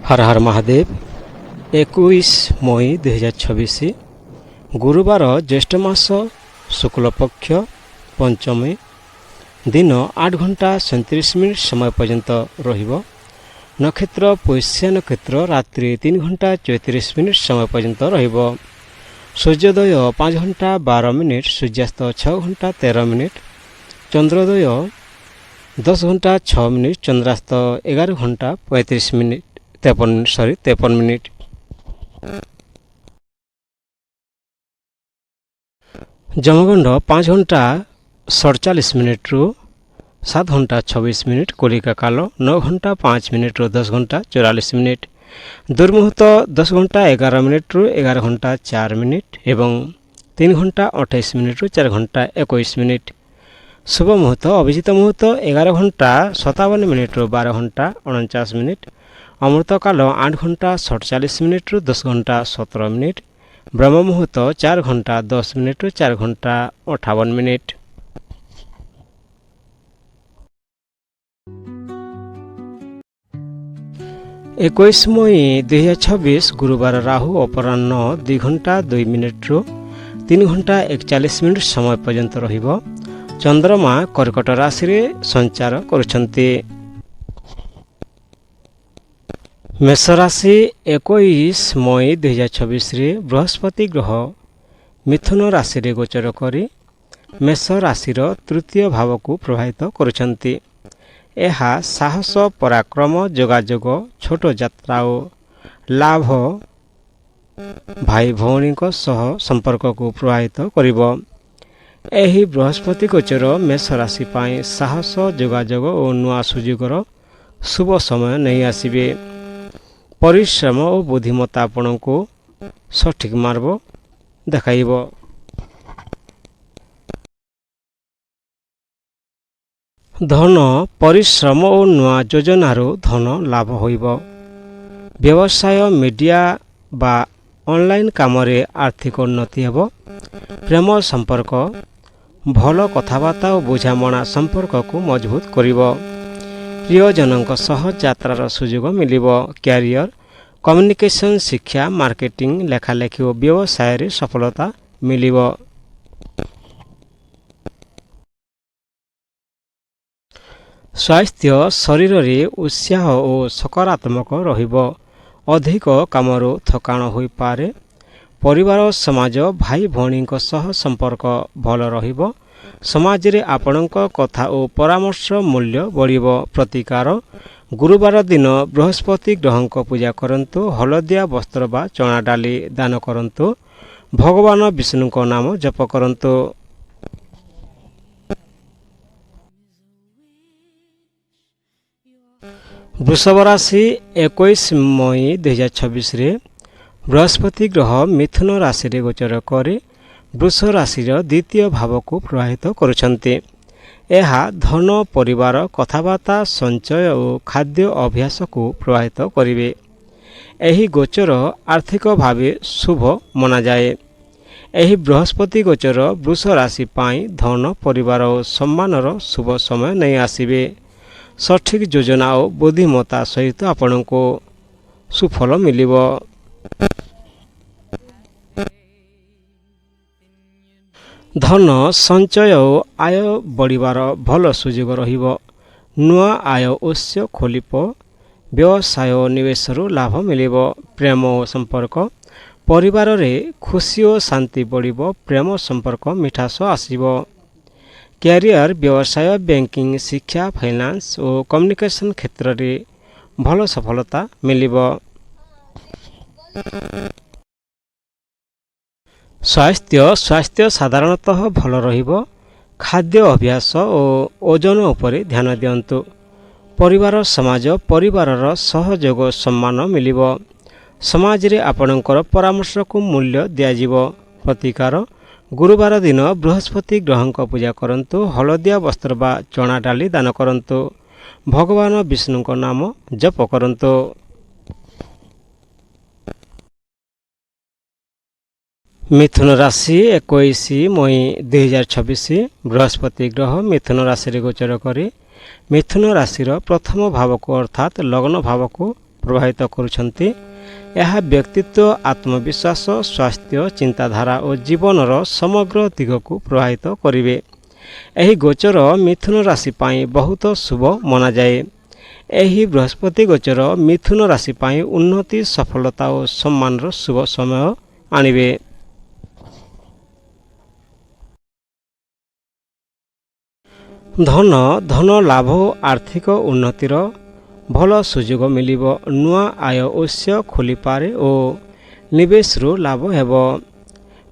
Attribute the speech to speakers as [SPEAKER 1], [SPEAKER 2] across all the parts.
[SPEAKER 1] हर हर महादेव 21 मई 2026 गुरुवार ज्येष्ठ मास शुक्ल पक्ष पंचमी दिन 8 घंटा 37 मिनिट समय पर्यंत रहिबो। नक्षत्र पुष्य नक्षत्र रात्रि 3 घंटा 34 मिनिट समय पर्यंत रहिबो। सूर्योदय 5 घंटा 12 मिनिट, सूर्यास्त 6 घंटा 13 मिनिट, चंद्रोदय 10 घंटा 6 मिनिट, चंद्रास्त 11 घंटा 35 मिनिट 53 मिनिट। जमगंड 5 घंटा 47 मिनिट रु 7 घंटा 26 मिनिट, कोलिका काल 9 घंटा 5 मिनिट रु 10 घंटा 44 मिनिट, दुर्मुहूर्त 10 घंटा 11 मिनिट रु 11 घंटा 4 मिनिट एवं 3 घंटा 28 मिनिट रु 4 घंटा 21 मिनिट। शुभ मुहूर्त अभिजित मुहूर्त 11 घंटा 57 मिनिट रु 12 घंटा 49 मिनिट, अमृत काल 8 घंटा 47 मिनिट रु 10 घंटा 17 मिनिट, ब्रह्म मुहूर्त 4 घंटा 10 मिनिट रु 4 घंटा 58 मिनिट। एकुश मई 2026 गुरुवार राहु अपराह्न 2 घंटा 2 मिनिट रु 3 घंटा 41 मिनिट समय पर्यंत रहिबो। चंद्रमा कर्कट राशि रे संचार करुछंती। मेष राशि 21 मई 2026 रे बृहस्पति ग्रह मिथुन राशि रे गोचर करी मेष राशिर तृतीय भाव को प्रभावित करुछंती। एहा साहस पराक्रम जोगाजोग छोट यात्रा और लाभ भाई भौणी सह संपर्क को प्रभावित करिबो। एही बृहस्पति गोचर मेष राशि पाई साहस जोगाजोग और नुआ सुजोगर शुभ समय नहीं आसिबे। परिश्रम और बुद्धिमत्ता आपण को सठिक मार्ग देखाइबो। धन परिश्रम और नुआ योजनार धन लाभ होइबो। व्यवसाय मीडिया बा ऑनलाइन कामरे आर्थिक उन्नति हेबो। प्रेम संपर्क भल कथबार्ता और बुझामणा संपर्क को मजबूत करिबो। प्रियजनों सह यात्रार सुजोग मिलिबो। कैरियर कम्युनिकेशन शिक्षा मार्केटिंग लेखालेखी और व्यवसाय रे सफलता मिलिबो। स्वास्थ्य शरीर रे उत्साह और सकारात्मक रहिबो। अधिक कामरो थकाण होई पारे। परिवार समाज भाई भौणी सह संपर्क भल रहिबो। समाज रे आपणक कथा और परामर्श मूल्य बढ़िबो। प्रतिकार गुरुवार दिन बृहस्पति ग्रह को पूजा करंतु। हलदिया वस्त्र बा चना डाली दान करंतु। भगवान विष्णु को नाम जप करंतु। वृषभ राशि 21 मई 2026 रे बृहस्पति ग्रह मिथुन राशि रे गोचर करे वृष राशिर द्वितीय भाव को प्रभावित करुछंती। एहा धन परिवार कथबार्ता संचय और खाद्य अभ्यास को प्रभावित करिवे। एही गोचर आर्थिक भावे शुभ मना जाए। एही बृहस्पति गोचर वृष राशि पाई धन परिवार और सम्मानर शुभ समय नहीं आसिबे। सठिक योजना और बुद्धिमत्ता सहित आपण को सुफल मिलिबो। धन संचय और आय बढ़िबार भल सुजोग रहिबो। नुआ आय उत्स खोलिबो। व्यवसाय निवेश लाभ मिलिबो। प्रेम और संपर्क परिवार रे खुशी और शांति बढ़िबो। प्रेम संपर्क मिठास आसिबो। कैरियर व्यवसाय बैंकिंग शिक्षा फाइनेंस और कम्युनिकेशन क्षेत्र रे भल सफलता मिलिबो। स्वास्थ्य साधारणतः भल रहिबो। खाद्य अभ्यास और ओजन उपरे ध्यान दियंतु। परिवार समाज परिवारर सहयोग सम्मान मिलिबो। समाज रे आपणकर परामर्श को मूल्य दियाजिबो। प्रतिकार गुरुवार दिन बृहस्पति ग्रह को पूजा करंतु। हलदिया वस्त्र बा चना डाली दान करंतु। भगवान विष्णु को नाम जप करंतु। मिथुन राशि 21 मई 2026 बृहस्पति ग्रह मिथुन राशि रे गोचर करे मिथुन राशिर प्रथम भाव को अर्थात लग्न भाव को ପ୍ରଭାବିତ କରୁଛନ୍ତି। ଏହା ବ୍ୟକ୍ତିତ୍ୱ, ଆତ୍ମବିଶ୍ୱାସ, ସ୍ୱାସ୍ଥ୍ୟ, ଚିନ୍ତାଧାରା ଓ ଜୀବନର ସମଗ୍ର ଦିଗକୁ ପ୍ରଭାବିତ କରିବେ। ଏହି ଗୋଚର ମିଥୁନ ରାଶି ପାଇଁ ବହୁତ ଶୁଭ ମନାଯାଏ। ଏହି ବୃହସ୍ପତି ଗୋଚର ମିଥୁନ ରାଶି ପାଇଁ ଉନ୍ନତି, ସଫଳତା ଓ ସମ୍ମାନର ଶୁଭ ସମୟ ଆଣିବେ। ଧନ ଲାଭ ଓ ଆର୍ଥିକ ଉନ୍ନତିର ଭଲ ସୁଯୋଗ ମିଳିବ। ନୂଆ ଆୟ ଉତ୍ସ ଖୋଲିପାରେ ଓ ନିବେଶରୁ ଲାଭ ହେବ।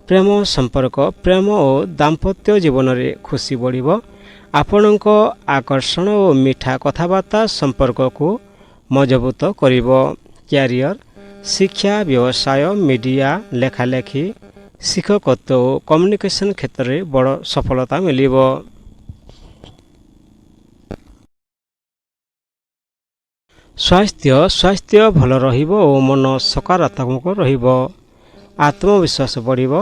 [SPEAKER 1] ପ୍ରେମ ସମ୍ପର୍କ, ପ୍ରେମ ଓ ଦାମ୍ପତ୍ୟ ଜୀବନରେ ଖୁସି ବଢ଼ିବ। ଆପଣଙ୍କ ଆକର୍ଷଣ ଓ ମିଠା କଥାବାର୍ତ୍ତା ସମ୍ପର୍କକୁ ମଜବୁତ କରିବ। କ୍ୟାରିୟର, ଶିକ୍ଷା, ବ୍ୟବସାୟ, ମିଡ଼ିଆ, ଲେଖାଲେଖି, ଶିକ୍ଷକତ୍ୱ ଓ କମ୍ୟୁନିକେସନ୍ କ୍ଷେତ୍ରରେ ବଡ଼ ସଫଳତା ମିଳିବ। ସ୍ୱାସ୍ଥ୍ୟ ଭଲ ରହିବ ଓ ମନ ସକାରାତ୍ମକ ରହିବ। ଆତ୍ମବିଶ୍ୱାସ ବଢ଼ିବ।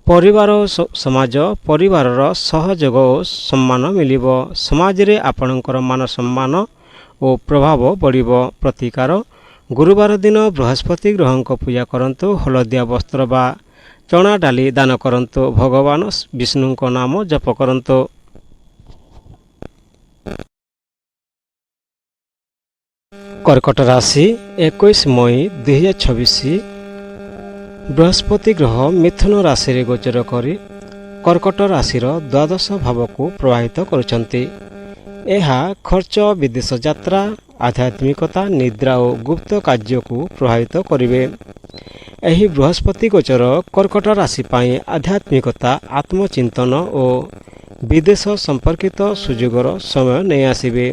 [SPEAKER 1] ପରିବାର ଓ ସମାଜ, ପରିବାରର ସହଯୋଗ ଓ ସମ୍ମାନ ମିଳିବ। ସମାଜରେ ଆପଣଙ୍କର ମାନ ସମ୍ମାନ ଓ ପ୍ରଭାବ ବଢ଼ିବ। ପ୍ରତିକାର, ଗୁରୁବାର ଦିନ ବୃହସ୍ପତି ଗ୍ରହଙ୍କ ପୂଜା କରନ୍ତୁ। ହଳଦିଆ ବସ୍ତ୍ର ବା ଚଣା ଡାଲି ଦାନ କରନ୍ତୁ। ଭଗବାନ ବିଷ୍ଣୁଙ୍କ ନାମ ଜପ କରନ୍ତୁ। କର୍କଟ ରାଶି 21 ମଇ 2026 ବୃହସ୍ପତି ଗ୍ରହ ମିଥୁନ ରାଶିରେ ଗୋଚର କରି କର୍କଟ ରାଶିର ଦ୍ୱାଦଶ ଭାବକୁ ପ୍ରଭାବିତ କରୁଛନ୍ତି। ଏହା ଖର୍ଚ୍ଚ, ବିଦେଶ ଯାତ୍ରା, ଆଧ୍ୟାତ୍ମିକତା, ନିଦ୍ରା ଓ ଗୁପ୍ତ କାର୍ଯ୍ୟକୁ ପ୍ରଭାବିତ କରିବେ। ଏହି ବୃହସ୍ପତି ଗୋଚର କର୍କଟ ରାଶି ପାଇଁ ଆଧ୍ୟାତ୍ମିକତା, ଆତ୍ମଚିନ୍ତନ ଓ ବିଦେଶ ସମ୍ପର୍କିତ ସୁଯୋଗର ସମୟ ନେଇ ଆସିବେ।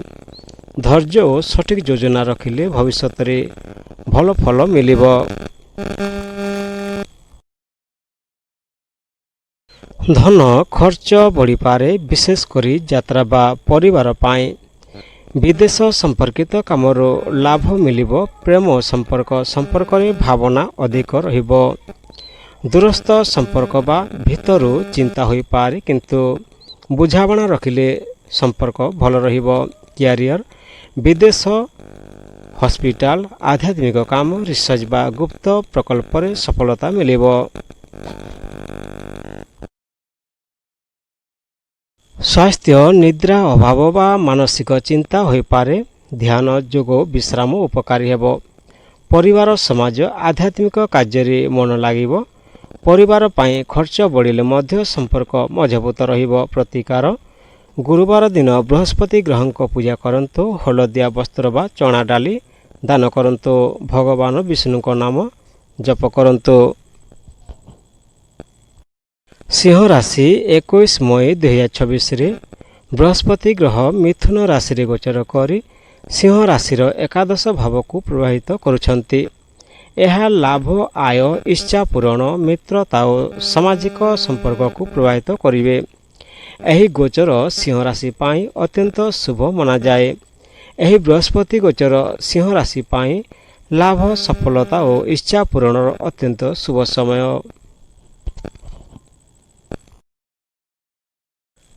[SPEAKER 1] ଧୈର୍ଯ୍ୟ ଓ ସଠିକ୍ ଯୋଜନା ରଖିଲେ ଭବିଷ୍ୟତରେ ଭଲ ଫଳ ମିଳିବ। ଧନ ଖର୍ଚ୍ଚ ବଢ଼ିପାରେ, ବିଶେଷ କରି ଯାତ୍ରା ବା ପରିବାର ପାଇଁ। ବିଦେଶ ସମ୍ପର୍କିତ କାମରୁ ଲାଭ ମିଳିବ। ପ୍ରେମ ସମ୍ପର୍କରେ ଭାବନା ଅଧିକ ରହିବ। ଦୂରସ୍ଥ ସମ୍ପର୍କ ବା ଭିତରୁ ଚିନ୍ତା ହୋଇପାରେ, କିନ୍ତୁ ବୁଝାମଣା ରଖିଲେ ସମ୍ପର୍କ ଭଲ ରହିବ। କ୍ୟାରିୟର, ବିଦେଶ, ହସ୍ପିଟାଲ, ଆଧ୍ୟାତ୍ମିକ କାମ, ରିସର୍ଚ୍ଚ ବା ଗୁପ୍ତ ପ୍ରକଳ୍ପରେ ସଫଳତା ମିଳିବ। ସ୍ୱାସ୍ଥ୍ୟ, ନିଦ୍ରା ଅଭାବ ବା ମାନସିକ ଚିନ୍ତା ହୋଇପାରେ। ଧ୍ୟାନ, ଯୋଗ, ବିଶ୍ରାମ ଉପକାରୀ ହେବ। ପରିବାର, ସମାଜ, ଆଧ୍ୟାତ୍ମିକ କାର୍ଯ୍ୟରେ ମନ ଲାଗିବ। ପରିବାର ପାଇଁ ଖର୍ଚ୍ଚ ବଢ଼ିଲେ ମଧ୍ୟ ସମ୍ପର୍କ ମଜବୁତ ରହିବ। ପ୍ରତିକାର, ଗୁରୁବାର ଦିନ ବୃହସ୍ପତି ଗ୍ରହଙ୍କ ପୂଜା କରନ୍ତୁ। ହଳଦିଆ ବସ୍ତ୍ର ବା ଚଣା ଡାଲି ଦାନ କରନ୍ତୁ। ଭଗବାନ ବିଷ୍ଣୁଙ୍କ ନାମ ଜପ କରନ୍ତୁ। ସିଂହ ରାଶି 21 ମଇ 2026 ବୃହସ୍ପତି ଗ୍ରହ ମିଥୁନ ରାଶିରେ ଗୋଚର କରି ସିଂହ ରାଶିର ଏକାଦଶ ଭାବକୁ ପ୍ରଭାବିତ କରୁଛନ୍ତି। ଏହା ଲାଭ, ଆୟ, ଇଚ୍ଛା ପୂରଣ, ମିତ୍ରତା ଓ ସାମାଜିକ ସମ୍ପର୍କକୁ ପ୍ରଭାବିତ କରିବେ। ଏହି ଗୋଚର ସିଂହ ରାଶି ପାଇଁ ଅତ୍ୟନ୍ତ ଶୁଭ ମନାଯାଏ। ଏହି ବୃହସ୍ପତି ଗୋଚର ସିଂହ ରାଶି ପାଇଁ ଲାଭ, ସଫଳତା ଓ ଇଚ୍ଛା ପୂରଣର ଅତ୍ୟନ୍ତ ଶୁଭ ସମୟ।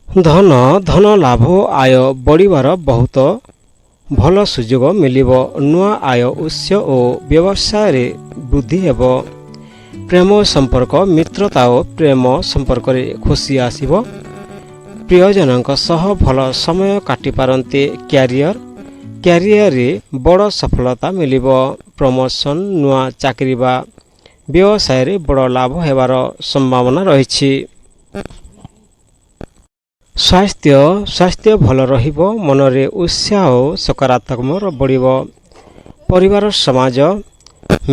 [SPEAKER 1] ଧନ ଲାଭ, ଆୟ ବଢ଼ିବାର ବହୁତ ଭଲ ସୁଯୋଗ ମିଳିବ। ନୂଆ ଆୟ ଉତ୍ସ ଓ ବ୍ୟବସାୟରେ ବୃଦ୍ଧି ହେବ। ପ୍ରେମ ସମ୍ପର୍କ, ମିତ୍ରତା ଓ ପ୍ରେମ ସମ୍ପର୍କରେ ଖୁସି ଆସିବ। ପ୍ରିୟଜନଙ୍କ ସହ ଭଲ ସମୟ କାଟିପାରନ୍ତି। କ୍ୟାରିୟରରେ ବଡ଼ ସଫଳତା ମିଳିବ। ପ୍ରମୋସନ୍, ନୂଆ ଚାକିରି ବା ବ୍ୟବସାୟରେ ବଡ଼ ଲାଭ ହେବାର ସମ୍ଭାବନା ରହିଛି। ସ୍ୱାସ୍ଥ୍ୟ ଭଲ ରହିବ। ମନରେ ଉତ୍ସାହ ଓ ସକାରାତ୍ମକ ବଢ଼ିବ। ପରିବାର, ସମାଜ,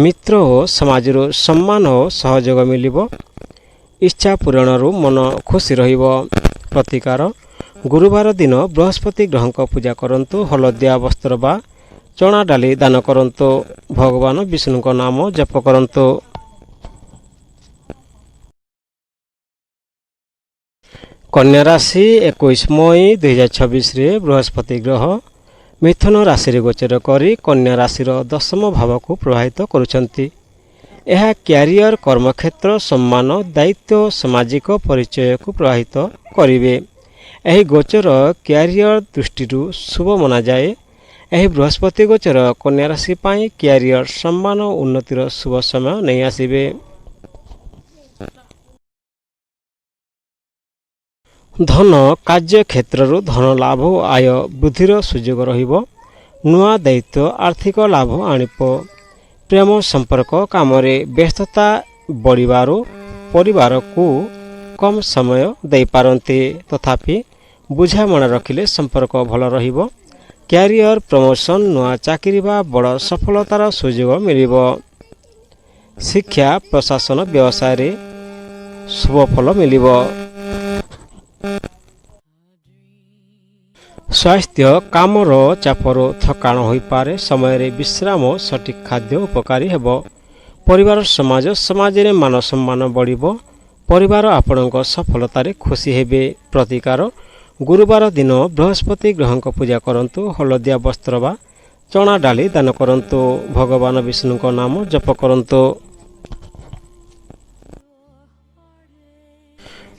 [SPEAKER 1] ମିତ୍ର ଓ ସମାଜରୁ ସମ୍ମାନ ଓ ସହଯୋଗ ମିଳିବ। ଇଚ୍ଛା ପୂରଣରୁ ମନ ଖୁସି ରହିବ। ପ୍ରତିକାର, ଗୁରୁବାର ଦିନ ବୃହସ୍ପତି ଗ୍ରହଙ୍କ ପୂଜା କରନ୍ତୁ। ହଳଦିଆ ବସ୍ତ୍ର ବା ଚଣା ଡାଲି ଦାନ କରନ୍ତୁ। ଭଗବାନ ବିଷ୍ଣୁଙ୍କ ନାମ ଜପ କରନ୍ତୁ। କନ୍ୟା ରାଶି 21 ମଇ 2026 ବୃହସ୍ପତି ଗ୍ରହ ମିଥୁନ ରାଶିରେ ଗୋଚର କରି କନ୍ୟା ରାଶିର ଦଶମ ଭାବକୁ ପ୍ରଭାବିତ କରୁଛନ୍ତି। ଏହା କ୍ୟାରିୟର, କର୍ମକ୍ଷେତ୍ର, ସମ୍ମାନ, ଦାୟିତ୍ୱ ଓ ସାମାଜିକ ପରିଚୟକୁ ପ୍ରଭାବିତ କରିବେ। ଏହି ଗୋଚର କ୍ୟାରିୟର ଦୃଷ୍ଟିରୁ ଶୁଭ ମନାଯାଏ। ଏହି ବୃହସ୍ପତି ଗୋଚର କନ୍ୟା ରାଶି ପାଇଁ କ୍ୟାରିୟର ସମ୍ମାନ ଓ ଉନ୍ନତିର ଶୁଭ ସମୟ ନେଇ ଆସିବେ। ଧନ କାର୍ଯ୍ୟ କ୍ଷେତ୍ରରୁ ଧନ ଲାଭ ଓ ଆୟ ବୃଦ୍ଧିର ସୁଯୋଗ ରହିବ। ନୂଆ ଦାୟିତ୍ୱ ଆର୍ଥିକ ଲାଭ ଆଣିବ। ପ୍ରେମ ସମ୍ପର୍କ କାମରେ ବ୍ୟସ୍ତତା ବଢ଼ିବାରୁ ପରିବାରକୁ କମ୍ ସମୟ ଦେଇପାରନ୍ତି, ତଥାପି ବୁଝାମଣା ରଖିଲେ ସମ୍ପର୍କ ଭଲ ରହିବ। କ୍ୟାରିୟର ପ୍ରମୋସନ୍, ନୂଆ ଚାକିରି ବା ବଡ଼ ସଫଳତାର ସୁଯୋଗ ମିଳିବ। ଶିକ୍ଷା, ପ୍ରଶାସନ, ବ୍ୟବସାୟରେ ଶୁଭଫଳ ମିଳିବ। ସ୍ୱାସ୍ଥ୍ୟ, କାମର ଚାପରୁ ଥକାଣ ହୋଇପାରେ। ସମୟରେ ବିଶ୍ରାମ, ସଠିକ୍ ଖାଦ୍ୟ ଉପକାରୀ ହେବ। ପରିବାର, ସମାଜରେ ମାନ ସମ୍ମାନ ବଢ଼ିବ। ପରିବାର ଆପଣଙ୍କ ସଫଳତାରେ ଖୁସି ହେବେ। ପ୍ରତିକାର, ଗୁରୁବାର ଦିନ ବୃହସ୍ପତି ଗ୍ରହଙ୍କ ପୂଜା କରନ୍ତୁ। ହଳଦିଆ ବସ୍ତ୍ର ବା ଚଣା ଡାଲି ଦାନ କରନ୍ତୁ। ଭଗବାନ ବିଷ୍ଣୁଙ୍କ ନାମ ଜପ କରନ୍ତୁ।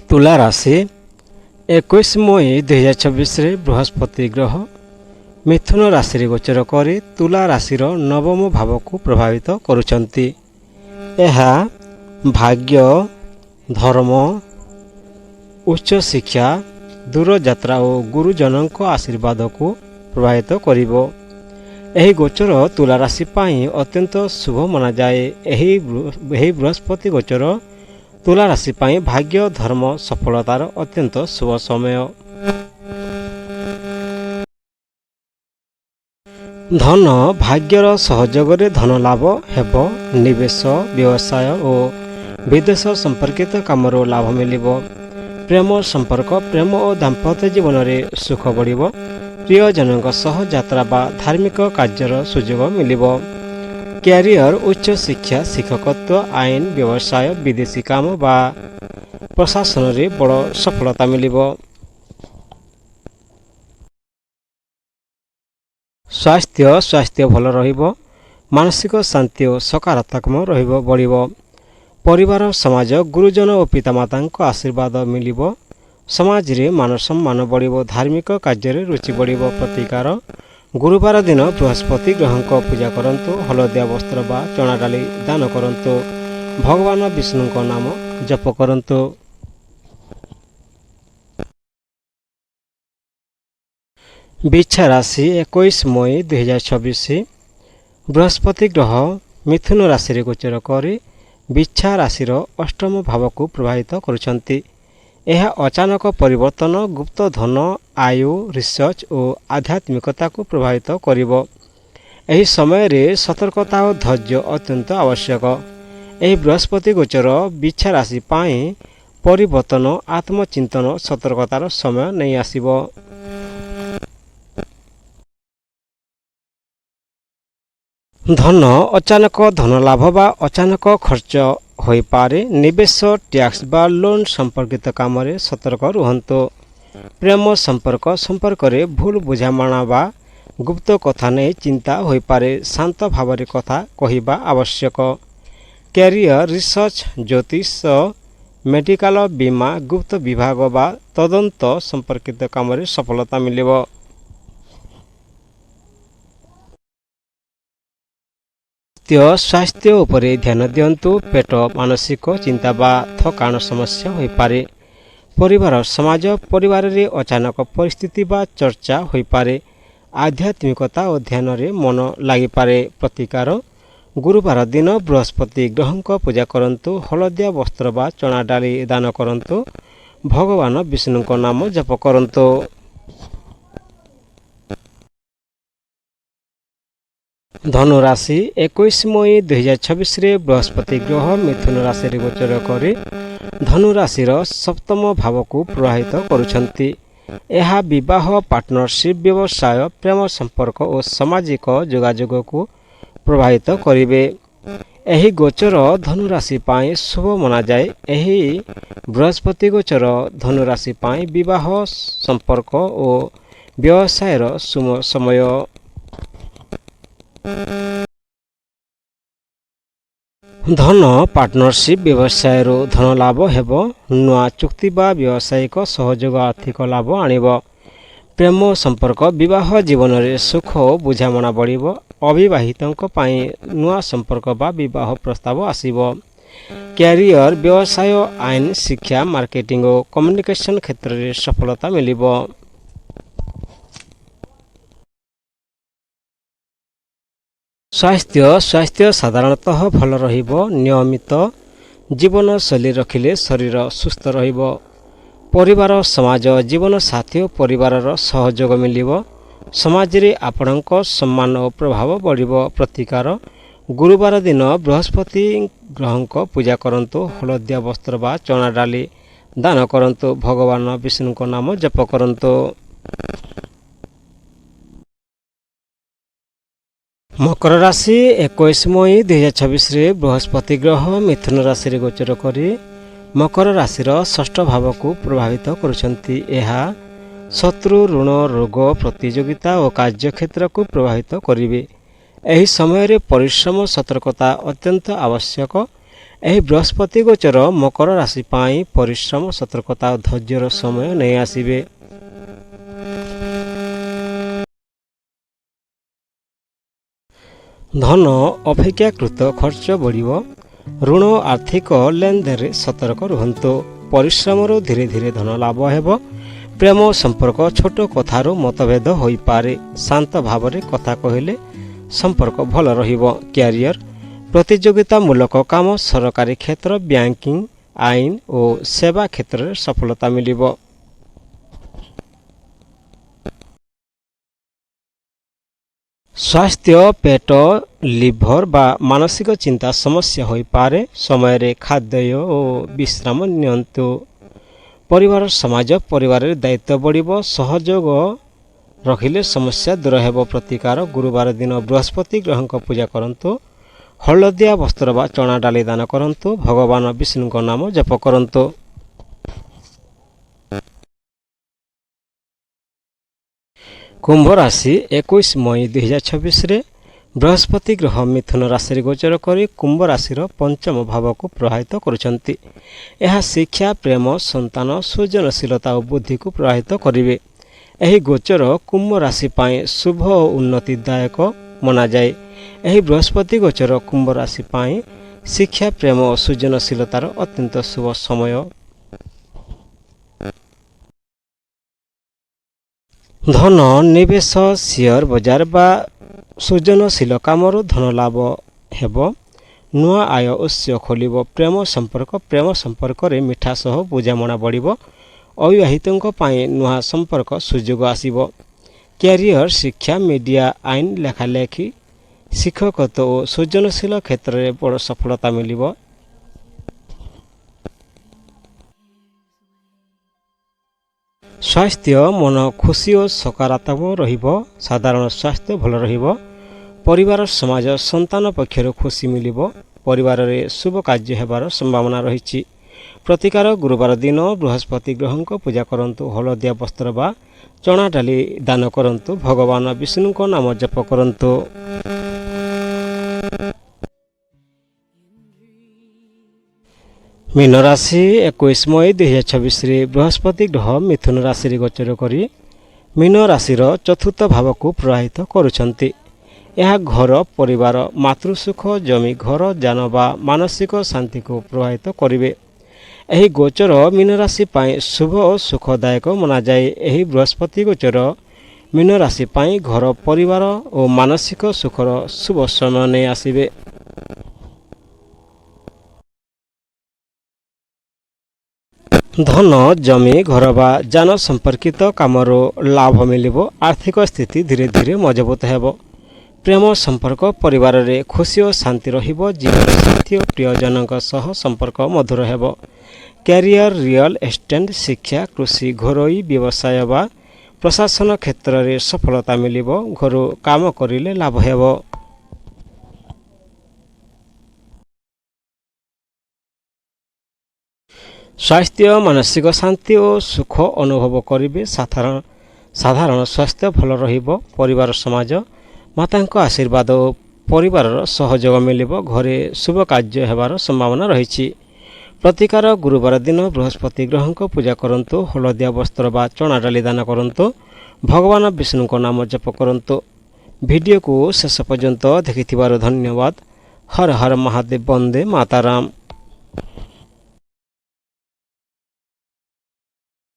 [SPEAKER 1] ତୁଲା ରାଶି 21 ମଇ 2024ରେ ବୃହସ୍ପତି ଗ୍ରହ ମିଥୁନ ରାଶିରେ ଗୋଚର କରି ତୁଲା ରାଶିର ନବମ ଭାବକୁ ପ୍ରଭାବିତ କରୁଛନ୍ତି। ଏହା ଭାଗ୍ୟ, ଧର୍ମ, ଉଚ୍ଚଶିକ୍ଷା, ଦୂରଯାତ୍ରା ଓ ଗୁରୁଜନଙ୍କ ଆଶୀର୍ବାଦକୁ ପ୍ରଭାବିତ କରିବ। ଏହି ଗୋଚର ତୁଲା ରାଶି ପାଇଁ ଅତ୍ୟନ୍ତ ଶୁଭ ମନାଯାଏ। ଏହି ବୃହସ୍ପତି ଗୋଚର ତୁଲା ରାଶି ପାଇଁ ଭାଗ୍ୟ, ଧର୍ମ, ସଫଳତାର ଅତ୍ୟନ୍ତ ଶୁଭ ସମୟ। ଧନ, ଭାଗ୍ୟର ସହଯୋଗରେ ଧନ ଲାଭ ହେବ। ନିବେଶ, ବ୍ୟବସାୟ ଓ ବିଦେଶ ସମ୍ପର୍କିତ କାମରୁ ଲାଭ ମିଳିବ। ପ୍ରେମ ସମ୍ପର୍କ, ପ୍ରେମ ଓ ଦାମ୍ପତ୍ୟ ଜୀବନରେ ସୁଖ ବଢ଼ିବ। ପ୍ରିୟଜନଙ୍କ ସହ ଯାତ୍ରା ବା ଧାର୍ମିକ କାର୍ଯ୍ୟର ସୁଯୋଗ ମିଳିବ। କ୍ୟାରିୟର, ଉଚ୍ଚଶିକ୍ଷା, ଶିକ୍ଷକତ୍ୱ, ଆଇନ, ବ୍ୟବସାୟ, ବିଦେଶୀ କାମ ବା ପ୍ରଶାସନରେ ବଡ଼ ସଫଳତା ମିଳିବ। ସ୍ୱାସ୍ଥ୍ୟ ଭଲ ରହିବ। ମାନସିକ ଶାନ୍ତି ଓ ସକାରାତ୍ମକ ବଢ଼ିବ। ପରିବାର, ସମାଜ, ଗୁରୁଜନ ଓ ପିତାମାତାଙ୍କ ଆଶୀର୍ବାଦ ମିଳିବ। ସମାଜରେ ମାନ ସମ୍ମାନ ବଢ଼ିବ। ଧାର୍ମିକ କାର୍ଯ୍ୟରେ ରୁଚି ବଢ଼ିବ। ପ୍ରତିକାର, ଗୁରୁବାର ଦିନ ବୃହସ୍ପତି ଗ୍ରହଙ୍କ ପୂଜା କରନ୍ତୁ। ହଳଦିଆ ବସ୍ତ୍ର ବା ଚଣା ଡାଲି ଦାନ କରନ୍ତୁ। ଭଗବାନ ବିଷ୍ଣୁଙ୍କ ନାମ ଜପ କରନ୍ତୁ। ବିଛା ରାଶି 21 ମଇ 2024 ବୃହସ୍ପତି ଗ୍ରହ ମିଥୁନ ରାଶିରେ ଗୋଚର କରି ବିଛା ରାଶିର ଅଷ୍ଟମ ଭାବକୁ ପ୍ରଭାବିତ କରୁଛନ୍ତି। ଏହା ଅଚାନକ ପରିବର୍ତ୍ତନ, ଗୁପ୍ତ ଧନ, ଆୟୁ, ରିସର୍ଚ୍ଚ ଓ ଆଧ୍ୟାତ୍ମିକତାକୁ ପ୍ରଭାବିତ କରିବ। ଏହି ସମୟରେ ସତର୍କତା ଓ ଧୈର୍ଯ୍ୟ ଅତ୍ୟନ୍ତ ଆବଶ୍ୟକ। ଏହି ବୃହସ୍ପତି ଗୋଚର ବିଛା ରାଶି ପାଇଁ ପରିବର୍ତ୍ତନ, ଆତ୍ମଚିନ୍ତନ, ସତର୍କତାର ସମୟ ନେଇ ଆସିବ। ଧନ, ଅଚାନକ ଧନ ଲାଭ ବା ଅଚାନକ ଖର୍ଚ୍ଚ ହୋଇପାରେ। ନିବେଶ, ଟ୍ୟାକ୍ସ ବା ଲୋନ୍ ସମ୍ପର୍କିତ କାମରେ ସତର୍କ ରୁହନ୍ତୁ। ପ୍ରେମ ସମ୍ପର୍କରେ ଭୁଲ ବୁଝାମଣା ବା ଗୁପ୍ତ କଥା ନେଇ ଚିନ୍ତା ହୋଇପାରେ। ଶାନ୍ତ ଭାବରେ କଥା କହିବା ଆବଶ୍ୟକ। କ୍ୟାରିୟର, ରିସର୍ଚ୍ଚ, ଜ୍ୟୋତିଷ, ମେଡିକାଲ, ବୀମା, ଗୁପ୍ତ ବିଭାଗ ବା ତଦନ୍ତ ସମ୍ପର୍କିତ କାମରେ ସଫଳତା ମିଳିବ। ସ୍ୱାସ୍ଥ୍ୟ ଉପରେ ଧ୍ୟାନ ଦିଅନ୍ତୁ। ପେଟ, ମାନସିକ ଚିନ୍ତା ବା ଥକାଣ ସମସ୍ୟା ହୋଇପାରେ। ପରିବାର, ପରିବାରରେ ଅଚାନକ ପରିସ୍ଥିତି ବା ଚର୍ଚ୍ଚା ହୋଇପାରେ। ଆଧ୍ୟାତ୍ମିକତା ଓ ଧ୍ୟାନରେ ମନ ଲାଗିପାରେ। ପ୍ରତିକାର, ଗୁରୁବାର ଦିନ ବୃହସ୍ପତି ଗ୍ରହଙ୍କ ପୂଜା କରନ୍ତୁ। ହଳଦିଆ ବସ୍ତ୍ର ବା ଚଣା ଡାଲି ଦାନ କରନ୍ତୁ। ଭଗବାନ ବିଷ୍ଣୁଙ୍କ ନାମ ଜପ କରନ୍ତୁ। ଧନୁ ରାଶି 21 ମଇ 2024ରେ ବୃହସ୍ପତି ଗ୍ରହ ମିଥୁନ ରାଶିରେ ଗୋଚର କରି ଧନୁ ରାଶିର ସପ୍ତମ ଭାବକୁ ପ୍ରଭାବିତ କରୁଛନ୍ତି। ଏହା ବିବାହ, ପାର୍ଟନରସିପ୍, ବ୍ୟବସାୟ, ପ୍ରେମ ସମ୍ପର୍କ ଓ ସାମାଜିକ ଯୋଗାଯୋଗକୁ ପ୍ରଭାବିତ କରିବେ। ଏହି ଗୋଚର ଧନୁ ରାଶି ପାଇଁ ଶୁଭ ମନାଯାଏ। ଏହି ବୃହସ୍ପତି ଗୋଚର ଧନୁ ରାଶି ପାଇଁ ବିବାହ, ସମ୍ପର୍କ ଓ ବ୍ୟବସାୟର ସମୟ। ଧନ, ପାର୍ଟନରସିପ୍, ବ୍ୟବସାୟରୁ ଧନ ଲାଭ ହେବ। ନୂଆ ଚୁକ୍ତି ବା ବ୍ୟବସାୟିକ ସହଯୋଗ ଆର୍ଥିକ ଲାଭ ଆଣିବ। ପ୍ରେମ ସମ୍ପର୍କ ବିବାହ ଜୀବନରେ ସୁଖ ଓ ବୁଝାମଣା ବଢ଼ିବ। ଅବିବାହିତଙ୍କ ପାଇଁ ନୂଆ ସମ୍ପର୍କ ବା ବିବାହ ପ୍ରସ୍ତାବ ଆସିବ। କ୍ୟାରିୟର, ବ୍ୟବସାୟ, ଆଇନ, ଶିକ୍ଷା, ମାର୍କେଟିଂ ଓ କମ୍ୟୁନିକେସନ କ୍ଷେତ୍ରରେ ସଫଳତା ମିଳିବ। ସ୍ୱାସ୍ଥ୍ୟ ସାଧାରଣତଃ ଭଲ ରହିବ। ନିୟମିତ ଜୀବନଶୈଳୀ ରଖିଲେ ଶରୀର ସୁସ୍ଥ ରହିବ। ପରିବାର, ସମାଜ, ଜୀବନସାଥୀ ଓ ପରିବାରର ସହଯୋଗ ମିଳିବ। ସମାଜରେ ଆପଣଙ୍କ ସମ୍ମାନ ଓ ପ୍ରଭାବ ବଢ଼ିବ। ପ୍ରତିକାର, ଗୁରୁବାର ଦିନ ବୃହସ୍ପତି ଗ୍ରହଙ୍କ ପୂଜା କରନ୍ତୁ। ହଳଦିଆ ବସ୍ତ୍ର ବା ଚଣା ଡାଲି ଦାନ କରନ୍ତୁ। ଭଗବାନ ବିଷ୍ଣୁଙ୍କ ନାମ ଜପ କରନ୍ତୁ। ମକର ରାଶି 21 ମଇ 2026ରେ ବୃହସ୍ପତି ଗ୍ରହ ମିଥୁନ ରାଶିରେ ଗୋଚର କରି ମକର ରାଶିର ଷଷ୍ଠ ଭାବକୁ ପ୍ରଭାବିତ କରୁଛନ୍ତି। ଏହା ଶତ୍ରୁ, ଋଣ, ରୋଗ, ପ୍ରତିଯୋଗିତା ଓ କାର୍ଯ୍ୟକ୍ଷେତ୍ରକୁ ପ୍ରଭାବିତ କରିବେ। ଏହି ସମୟରେ ପରିଶ୍ରମ, ସତର୍କତା ଅତ୍ୟନ୍ତ ଆବଶ୍ୟକ। ଏହି ବୃହସ୍ପତି ଗୋଚର ମକର ରାଶି ପାଇଁ ପରିଶ୍ରମ, ସତର୍କତା ଓ ଧୈର୍ଯ୍ୟର ସମୟ ନେଇ ଆସିବେ। ଧନ ଅପେକ୍ଷାକୃତ ଖର୍ଚ୍ଚ ବଢ଼ିବ। ଋଣ ଓ ଆର୍ଥିକ ଲେନଦେନରେ ସତର୍କ ରୁହନ୍ତୁ। ପରିଶ୍ରମରୁ ଧୀରେ ଧୀରେ ଧନ ଲାଭ ହେବ। ପ୍ରେମ ସମ୍ପର୍କ ଛୋଟ କଥାରୁ ମତଭେଦ ହୋଇପାରେ। ଶାନ୍ତ ଭାବରେ କଥା କହିଲେ ସମ୍ପର୍କ ଭଲ ରହିବ। କ୍ୟାରିୟର, ପ୍ରତିଯୋଗିତାମୂଳକ କାମ, ସରକାରୀ କ୍ଷେତ୍ର, ବ୍ୟାଙ୍କିଂ, ଆଇନ ଓ ସେବା କ୍ଷେତ୍ରରେ ସଫଳତା ମିଳିବ। ସ୍ୱାସ୍ଥ୍ୟ, ପେଟ, ଲିଭର ବା ମାନସିକ ଚିନ୍ତା ସମସ୍ୟା ହୋଇପାରେ। ସମୟରେ ଖାଦ୍ୟ ଓ ବିଶ୍ରାମ ନିଅନ୍ତୁ। ପରିବାର, ସମାଜ, ପରିବାରରେ ଦାୟିତ୍ୱ ବଢ଼ିବ। ସହଯୋଗ ରଖିଲେ ସମସ୍ୟା ଦୂର ହେବ। ପ୍ରତିକାର, ଗୁରୁବାର ଦିନ ବୃହସ୍ପତି ଗ୍ରହଙ୍କ ପୂଜା କରନ୍ତୁ। ହଳଦିଆ ବସ୍ତ୍ର ବା ଚଣା ଡାଲି ଦାନ କରନ୍ତୁ। ଭଗବାନ ବିଷ୍ଣୁଙ୍କ ନାମ ଜପ କରନ୍ତୁ। କୁମ୍ଭ ରାଶି 21 ମଇ 2026ରେ ବୃହସ୍ପତି ଗ୍ରହ ମିଥୁନ ରାଶିରେ ଗୋଚର କରି କୁମ୍ଭ ରାଶିର ପଞ୍ଚମ ଭାବକୁ ପ୍ରଭାବିତ କରୁଛନ୍ତି। ଏହା ଶିକ୍ଷା, ପ୍ରେମ, ସନ୍ତାନ, ସୃଜନଶୀଳତା ଓ ବୁଦ୍ଧିକୁ ପ୍ରଭାବିତ କରିବେ। ଏହି ଗୋଚର କୁମ୍ଭ ରାଶି ପାଇଁ ଶୁଭ ଓ ଉନ୍ନତିଦାୟକ ମନାଯାଏ। ଏହି ବୃହସ୍ପତି ଗୋଚର କୁମ୍ଭ ରାଶି ପାଇଁ ଶିକ୍ଷା, ପ୍ରେମ ଓ ସୃଜନଶୀଳତାର ଅତ୍ୟନ୍ତ ଶୁଭ ସମୟ। ଧନ, ନିବେଶ, ସେୟାର ବଜାର ବା ସୃଜନଶୀଳ କାମରୁ ଧନ ଲାଭ ହେବ। ନୂଆ ଆୟ ଉତ୍ସ ଖୋଲିବ। ପ୍ରେମ ସମ୍ପର୍କରେ ମିଠା ସହ ବୁଝାମଣା ବଢ଼ିବ। ଅବିବାହିତଙ୍କ ପାଇଁ ନୂଆ ସମ୍ପର୍କ ସୁଯୋଗ ଆସିବ। କ୍ୟାରିୟର, ଶିକ୍ଷା, ମିଡ଼ିଆ, ଆଇନ, ଲେଖାଲେଖି, ଶିକ୍ଷକତ୍ୱ ଓ ସୃଜନଶୀଳ କ୍ଷେତ୍ରରେ ବଡ଼ ସଫଳତା ମିଳିବ। ସ୍ୱାସ୍ଥ୍ୟ, ମନ ଖୁସି ଓ ସକାରାତ୍ମକ ରହିବ। ସାଧାରଣ ସ୍ୱାସ୍ଥ୍ୟ ଭଲ ରହିବ। ପରିବାର, ସମାଜ, ସନ୍ତାନ ପକ୍ଷରୁ ଖୁସି ମିଳିବ। ପରିବାରରେ ଶୁଭ କାର୍ଯ୍ୟ ହେବାର ସମ୍ଭାବନା ରହିଛି। ପ୍ରତିକାର, ଗୁରୁବାର ଦିନ ବୃହସ୍ପତି ଗ୍ରହଙ୍କ ପୂଜା କରନ୍ତୁ। ହଳଦିଆ ବସ୍ତ୍ର ବା ଚଣା ଡାଲି ଦାନ କରନ୍ତୁ। ଭଗବାନ ବିଷ୍ଣୁଙ୍କ ନାମ ଜପ କରନ୍ତୁ। ମୀନ ରାଶି 21 ମଇ 2026ରେ ବୃହସ୍ପତି ଗ୍ରହ ମିଥୁନ ରାଶିରେ ଗୋଚର କରି ମୀନ ରାଶିର ଚତୁର୍ଥ ଭାବକୁ ପ୍ରଭାବିତ କରୁଛନ୍ତି। ଏହା ଘର, ପରିବାର, ମାତୃସୁଖ, ଜମି, ଘର, ଯାନ ବା ମାନସିକ ଶାନ୍ତିକୁ ପ୍ରଭାବିତ କରିବେ। ଏହି ଗୋଚର ମୀନ ରାଶି ପାଇଁ ଶୁଭ ଓ ସୁଖଦାୟକ ମନାଯାଏ। ଏହି ବୃହସ୍ପତି ଗୋଚର ମୀନ ରାଶି ପାଇଁ ଘର, ପରିବାର ଓ ମାନସିକ ସୁଖର ଶୁଭ ସମୟ ନେଇ ଆସିବେ। ଧନ, ଜମି, ଘର ବା ଯାନ ସମ୍ପର୍କିତ କାମରୁ ଲାଭ ମିଳିବ। ଆର୍ଥିକ ସ୍ଥିତି ଧୀରେ ଧୀରେ ମଜବୁତ ହେବ। ପ୍ରେମ ସମ୍ପର୍କ, ପରିବାରରେ ଖୁସି ଓ ଶାନ୍ତି ରହିବ। ଜୀବନସାଥୀ ଓ ପ୍ରିୟଜନଙ୍କ ସହ ସମ୍ପର୍କ ମଧୁର ହେବ। କ୍ୟାରିୟର, ରିଅଲ ଏଷ୍ଟେଟ୍, ଶିକ୍ଷା, କୃଷି, ଘରୋଇ ବ୍ୟବସାୟ ବା ପ୍ରଶାସନ କ୍ଷେତ୍ରରେ ସଫଳତା ମିଳିବ। ଘରୁ କାମ କରିଲେ ଲାଭ ହେବ। ସ୍ୱାସ୍ଥ୍ୟ, ମାନସିକ ଶାନ୍ତି ଓ ସୁଖ ଅନୁଭବ କରିବେ। ସାଧାରଣ ସ୍ୱାସ୍ଥ୍ୟ ଭଲ ରହିବ। ପରିବାର, ସମାଜ, ମାତାଙ୍କ ଆଶୀର୍ବାଦ ଓ ପରିବାରର ସହଯୋଗ ମିଳିବ। ଘରେ ଶୁଭ କାର୍ଯ୍ୟ ହେବାର ସମ୍ଭାବନା ରହିଛି। ପ୍ରତିକାର, ଗୁରୁବାର ଦିନ ବୃହସ୍ପତି ଗ୍ରହଙ୍କ ପୂଜା କରନ୍ତୁ। ହଳଦିଆ ବସ୍ତ୍ର ବା ଚଣା ଡାଲି ଦାନ କରନ୍ତୁ। ଭଗବାନ ବିଷ୍ଣୁଙ୍କ ନାମ ଜପ କରନ୍ତୁ। ଭିଡ଼ିଓକୁ ଶେଷ ପର୍ଯ୍ୟନ୍ତ ଦେଖିଥିବାରୁ ଧନ୍ୟବାଦ। ହର ହର ମହାଦେବ, ବନ୍ଦେ ମାତାରାମ।